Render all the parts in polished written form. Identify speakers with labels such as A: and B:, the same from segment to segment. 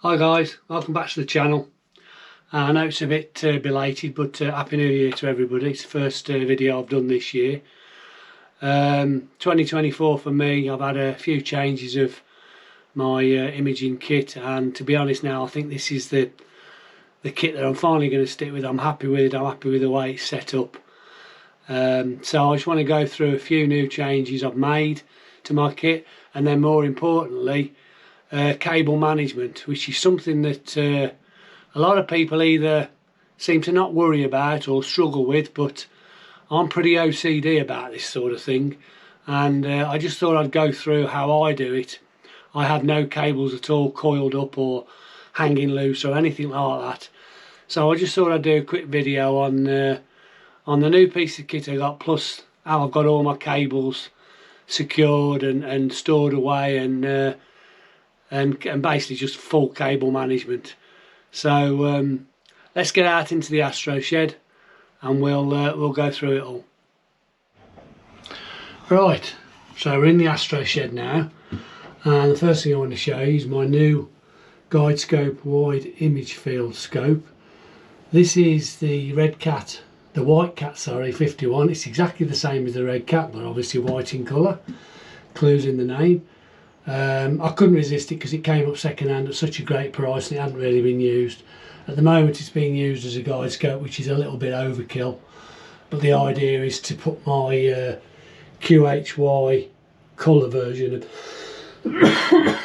A: Hi guys, welcome back to the channel. I know it's a bit belated, but Happy New Year to everybody. It's the first video I've done this year. 2024 for me, I've had a few changes of my imaging kit, and to be honest now, I think this is the kit that I'm finally going to stick with. I'm happy with it, I'm happy with the way it's set up. So I just want to go through a few new changes I've made to my kit, and then more importantly, cable management, which is something that a lot of people either seem to not worry about or struggle with, but I'm pretty OCD about this sort of thing, and I just thought I'd go through how I do it. I have no cables at all coiled up or hanging loose or anything like that, so I just thought I'd do a quick video on the new piece of kit I got, plus how I've got all my cables secured and stored away, and basically just full cable management. So let's get out into the AstroShed and we'll go through it all. Right, so we're in the AstroShed now, and the first thing I want to show you is my new guide scope wide image field scope. This is the White Cat 51. It's exactly the same as the Red Cat, but obviously white in colour. Clues in the name. I couldn't resist it because it came up second hand at such a great price and it hadn't really been used. At the moment it's being used as a guide scope, which is a little bit overkill, but the idea is to put my QHY colour version of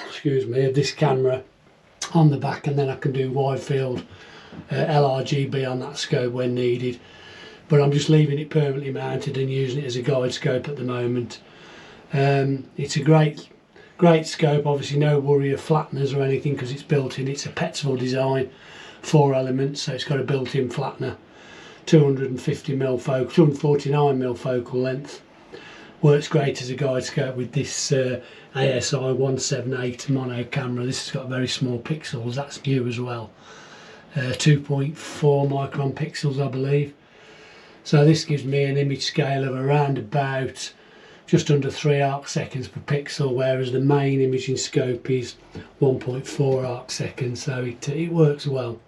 A: excuse me, of this camera on the back, and then I can do wide field LRGB on that scope when needed. But I'm just leaving it permanently mounted and using it as a guide scope at the moment. It's a great scope, obviously no worry of flatteners or anything because it's built in. It's a Petzval design, 4 elements, so it's got a built-in flattener, 250mm focal, 249mm focal length. Works great as a guide scope with this ASI 178 mono camera. This has got very small pixels, that's new as well, 2.4 micron pixels I believe. So this gives me an image scale of around about just under 3 arc seconds per pixel, whereas the main imaging scope is 1.4 arc seconds, so it works well.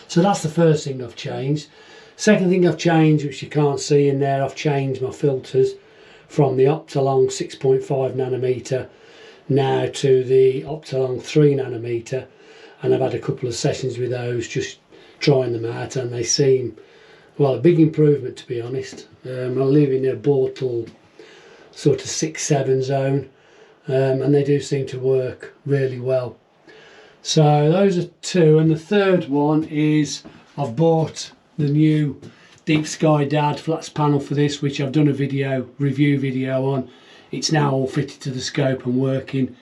A: So that's the first thing I've changed. Second thing I've changed, which you can't see in there, I've changed my filters from the Optolong 6.5nm now to the Optolong 3nm, and I've had a couple of sessions with those just trying them out, and they seem, well, a big improvement to be honest. I live in a Bortle sort of 6-7 zone, and they do seem to work really well. So those are two, and the third one is I've bought the new Deep Sky Dad flex panel for this, which I've done a review video on. It's now all fitted to the scope and working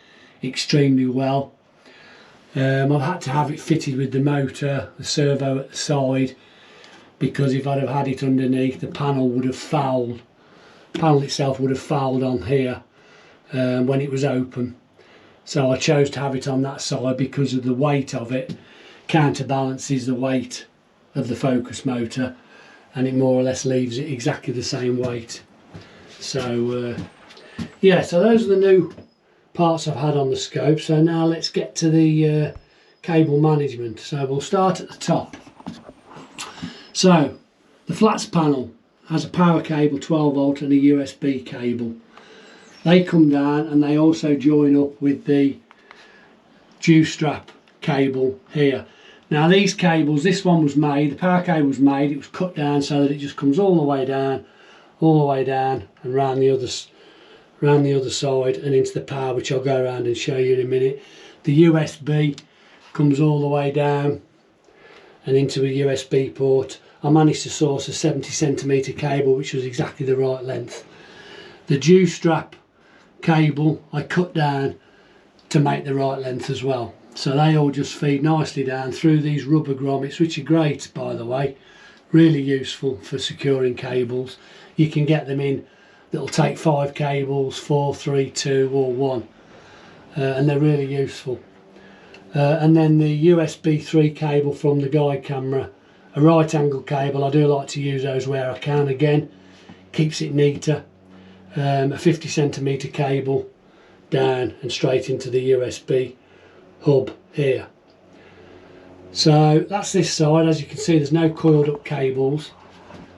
A: extremely well. I've had to have it fitted with the motor, the servo at the side, because if I'd have had it underneath, the panel would have fouled. The panel itself would have fouled on here when it was open. So I chose to have it on that side because of the weight of it counterbalances the weight of the focus motor, and it more or less leaves it exactly the same weight. So yeah, so those are the new parts I've had on the scope. So now let's get to the cable management. So we'll start at the top. So the flats panel has a power cable, 12 volt, and a USB cable. They come down and they also join up with the dew strap cable here. Now these cables, this one was made, the power cable was made, it was cut down so that it just comes all the way down and round the other side and into the power, which I'll go around and show you in a minute. The USB comes all the way down and into a USB port. I managed to source a 70cm cable, which was exactly the right length. The dew strap cable I cut down to make the right length as well. So they all just feed nicely down through these rubber grommets, which are great by the way, really useful for securing cables. You can get them in that'll take 5 cables, 4, 3, 2 or 1, and they're really useful. And then the USB 3 cable from the guide camera, a right angle cable. I do like to use those where I can, again keeps it neater. A 50cm cable down and straight into the USB hub here, So that's this side. As you can see, there's no coiled up cables.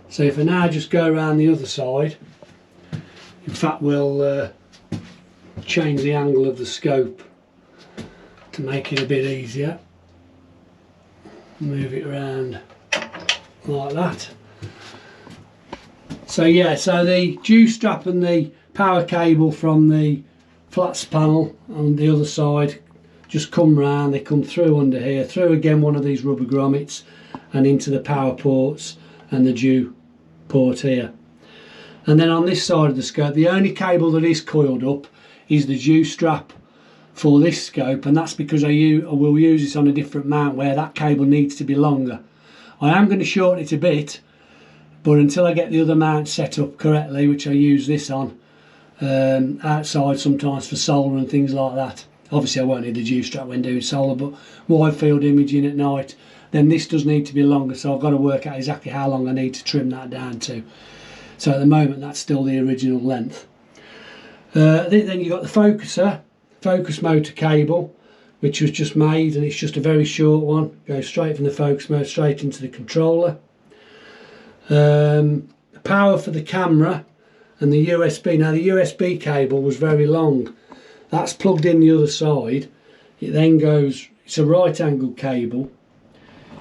A: So if I now just go around the other side, in fact we'll change the angle of the scope to make it a bit easier. Move it around like that. So yeah, so the dew strap and the power cable from the flats panel on the other side just come round, they come through under here, through again one of these rubber grommets and into the power ports and the dew port here. And then on this side of the scope, the only cable that is coiled up is the dew strap for this scope, and that's because I will use this on a different mount where that cable needs to be longer. I am going to shorten it a bit, but until I get the other mount set up correctly, which I use this on outside sometimes for solar and things like that. Obviously I won't need the dew strap when doing solar, but wide field imaging at night, then this does need to be longer, so I've got to work out exactly how long I need to trim that down to. So at the moment that's still the original length. Then you've got the focus motor cable, which was just made, and it's just a very short one, goes straight from the focus motor straight into the controller. Power for the camera and the USB. Now the USB cable was very long, that's plugged in the other side. It then goes, it's a right angle cable,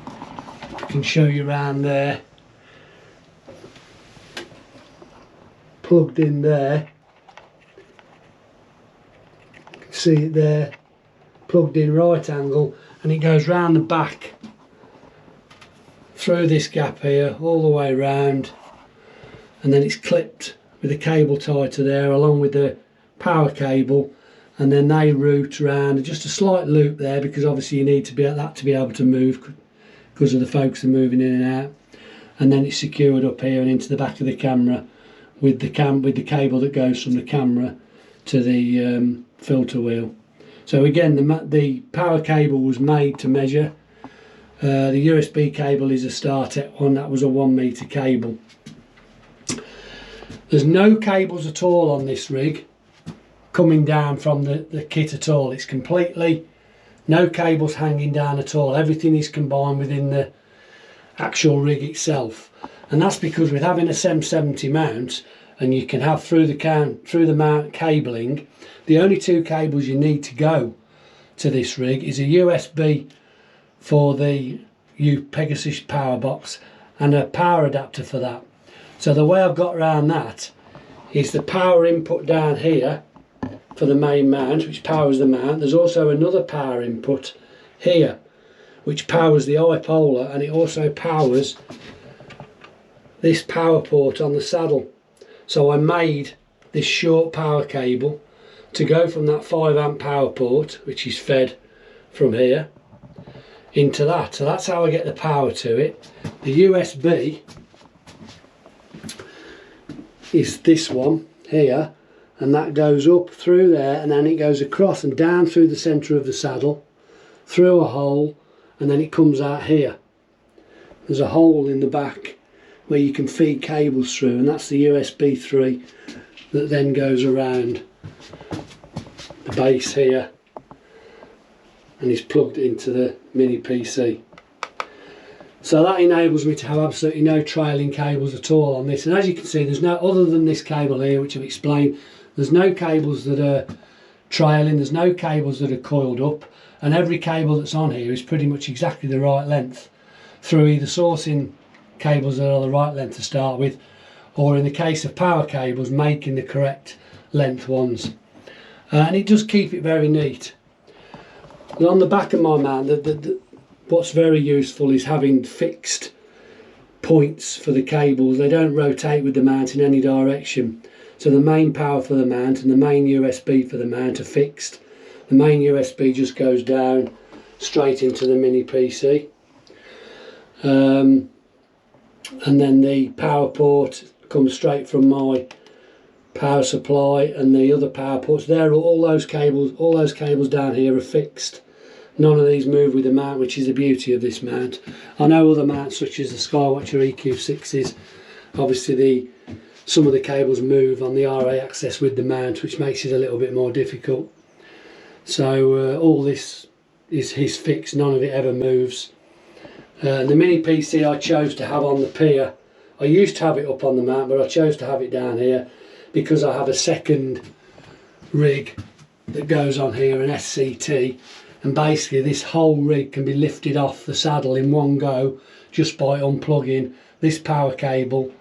A: I can show you around there, plugged in there, you can see it there, plugged in right angle, and it goes round the back through this gap here all the way round, and then it's clipped with a cable tied to there along with the power cable, and then they route around, just a slight loop there because obviously you need to be able to move because of the focus are moving in and out, and then it's secured up here and into the back of the camera with the cable that goes from the camera to the filter wheel. So again, the power cable was made to measure. The USB cable is a StarTech one, that was a 1 metre cable. There's no cables at all on this rig coming down from the kit at all. It's completely, no cables hanging down at all. Everything is combined within the actual rig itself. And that's because with having a SEM70 mount, and you can have through the mount cabling, the only two cables you need to go to this rig is a USB for the Pegasus power box and a power adapter for that. So the way I've got around that is the power input down here for the main mount, which powers the mount. There's also another power input here which powers the iPolar, and it also powers this power port on the saddle. So I made this short power cable to go from that 5 amp power port, which is fed from here, into that. So that's how I get the power to it. The USB is this one here, and that goes up through there, and then it goes across and down through the centre of the saddle, through a hole, and then it comes out here. There's a hole in the back where you can feed cables through, and that's the USB 3 that then goes around the base here and is plugged into the mini PC. So that enables me to have absolutely no trailing cables at all on this. And as you can see, there's no, other than this cable here which I've explained, there's no cables that are trailing, there's no cables that are coiled up, and every cable that's on here is pretty much exactly the right length through either sourcing cables that are the right length to start with, or in the case of power cables, making the correct length ones. And it does keep it very neat. And on the back of my mount, what's very useful is having fixed points for the cables. They don't rotate with the mount in any direction. So the main power for the mount and the main USB for the mount are fixed. The main USB just goes down straight into the mini PC. And then the power port comes straight from my power supply, and the other power ports there, all those cables down here are fixed. None of these move with the mount, which is the beauty of this mount. I know other mounts such as the Skywatcher EQ6s, obviously some of the cables move on the RA axis with the mount, which makes it a little bit more difficult. So all this is fixed, none of it ever moves. The mini PC I chose to have on the pier. I used to have it up on the mount, but I chose to have it down here because I have a second rig that goes on here, an SCT, and basically this whole rig can be lifted off the saddle in one go just by unplugging this power cable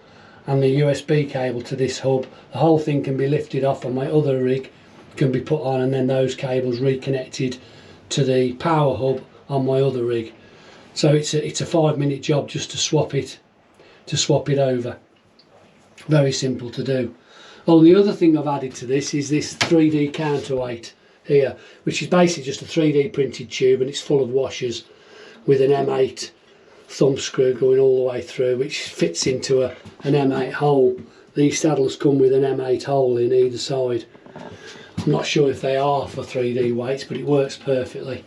A: and the USB cable to this hub. The whole thing can be lifted off, and my other rig can be put on, and then those cables reconnected to the power hub on my other rig. So it's a 5-minute job just to swap it over. Very simple to do. Oh, the other thing I've added to this is this 3D counterweight here, which is basically just a 3D printed tube, and it's full of washers with an M8 thumb screw going all the way through, which fits into an M8 hole. These saddles come with an M8 hole in either side. I'm not sure if they are for 3D weights, but it works perfectly,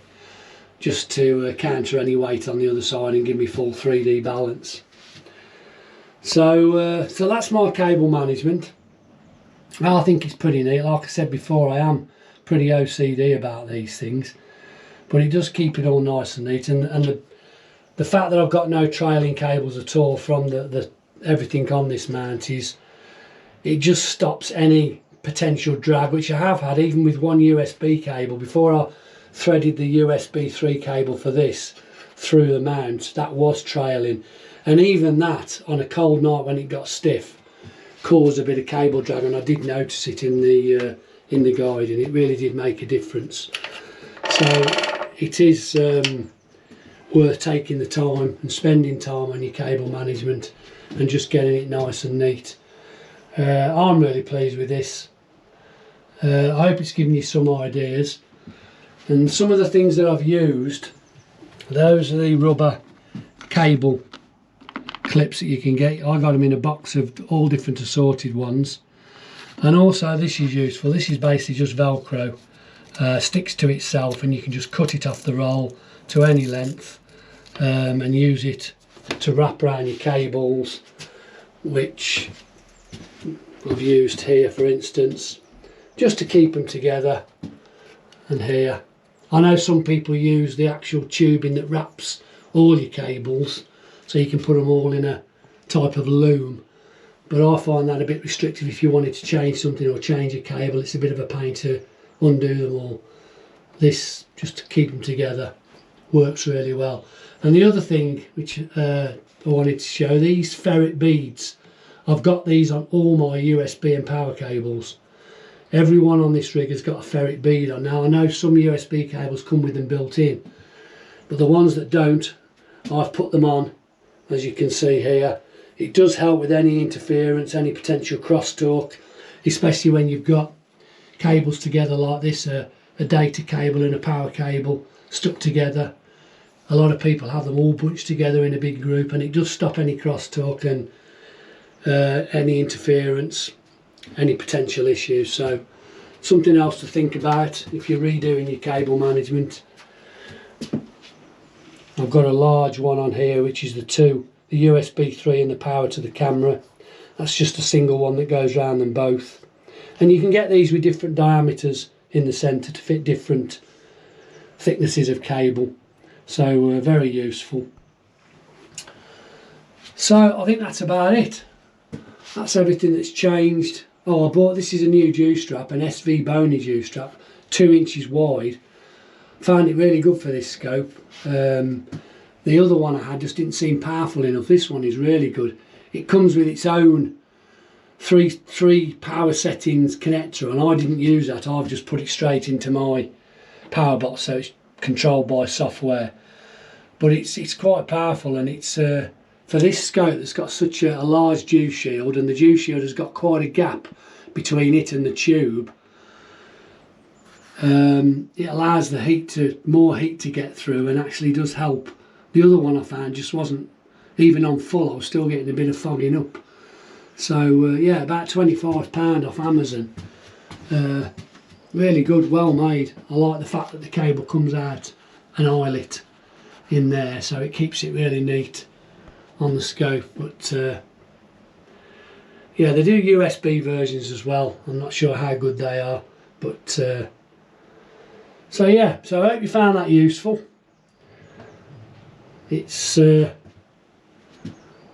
A: just to counter any weight on the other side and give me full 3D balance. So that's my cable management. I think it's pretty neat. Like I said before, I am pretty OCD about these things, but it does keep it all nice and neat. And the fact that I've got no trailing cables at all from the everything on this mount is, it just stops any potential drag, which I have had even with one USB cable. Before I threaded the USB 3 cable for this through the mount, that was trailing, and even that on a cold night when it got stiff caused a bit of cable drag, and I did notice it in the guide, and it really did make a difference. So it is worth taking the time and spending time on your cable management and just getting it nice and neat. I'm really pleased with this. I hope it's given you some ideas. And some of the things that I've used, those are the rubber cable clips that you can get. I got them in a box of all different assorted ones. And also this is useful. This is basically just Velcro, sticks to itself, and you can just cut it off the roll to any length and use it to wrap around your cables, which I've used here for instance, just to keep them together. And here, I know some people use the actual tubing that wraps all your cables, so you can put them all in a type of loom, but I find that a bit restrictive. If you wanted to change something or change a cable, it's a bit of a pain to undo them all. This, just to keep them together, works really well. And the other thing which I wanted to show, these ferrite beads. I've got these on all my USB and power cables. Every one on this rig has got a ferrite bead on. Now I know some USB cables come with them built in, but the ones that don't, I've put them on, as you can see here. It does help with any interference, any potential crosstalk, especially when you've got cables together like this, a data cable and a power cable stuck together. A lot of people have them all bunched together in a big group, and it does stop any crosstalk and any interference, any potential issues. So something else to think about if you're redoing your cable management. I've got a large one on here, which is the USB 3 and the power to the camera. That's just a single one that goes around them both, and you can get these with different diameters in the centre to fit different thicknesses of cable, so very useful. So I think that's about it. That's everything that's changed. Oh, I bought, this is a new dew strap, an SVBONY dew strap, 2 inches wide. Found it really good for this scope. The other one I had just didn't seem powerful enough. This one is really good. It comes with its own three power settings connector, and I didn't use that. I've just put it straight into my power box, so it's controlled by software. But it's quite powerful, and it's for this scope that's got such a large dew shield, and the dew shield has got quite a gap between it and the tube. It allows the more heat to get through, and actually does help. The other one I found just wasn't, even on full, I was still getting a bit of fogging up. So yeah, about £25 off Amazon. Really good, well made. I like the fact that the cable comes out an eyelet in there, so it keeps it really neat on the scope. But yeah, they do USB versions as well. I'm not sure how good they are, but so yeah, so I hope you found that useful.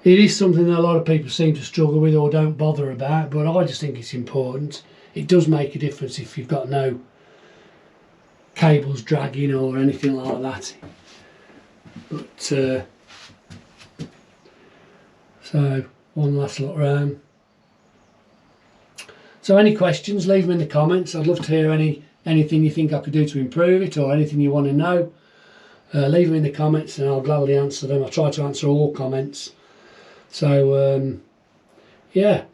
A: it is something that a lot of people seem to struggle with or don't bother about, but I just think it's important. It does make a difference if you've got no cables dragging or anything like that. But so one last look around. So any questions, leave them in the comments. I'd love to hear anything you think I could do to improve it, or anything you want to know. Leave them in the comments and I'll gladly answer them. I try to answer all comments. So yeah,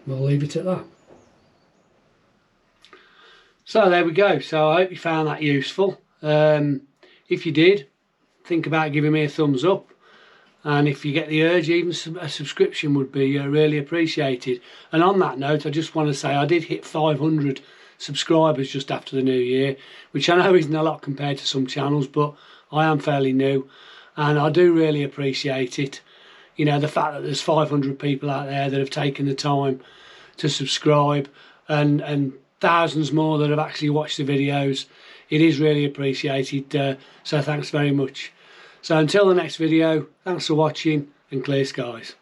A: we'll leave it at that. So there we go. So I hope you found that useful. If you did, think about giving me a thumbs up, and if you get the urge, even a subscription would be really appreciated. And on that note, I just want to say I did hit 500 subscribers just after the new year, which I know isn't a lot compared to some channels, but I am fairly new and I do really appreciate it. You know, the fact that there's 500 people out there that have taken the time to subscribe, and thousands more that have actually watched the videos. It is really appreciated, so thanks very much. So until the next video, thanks for watching, and clear skies.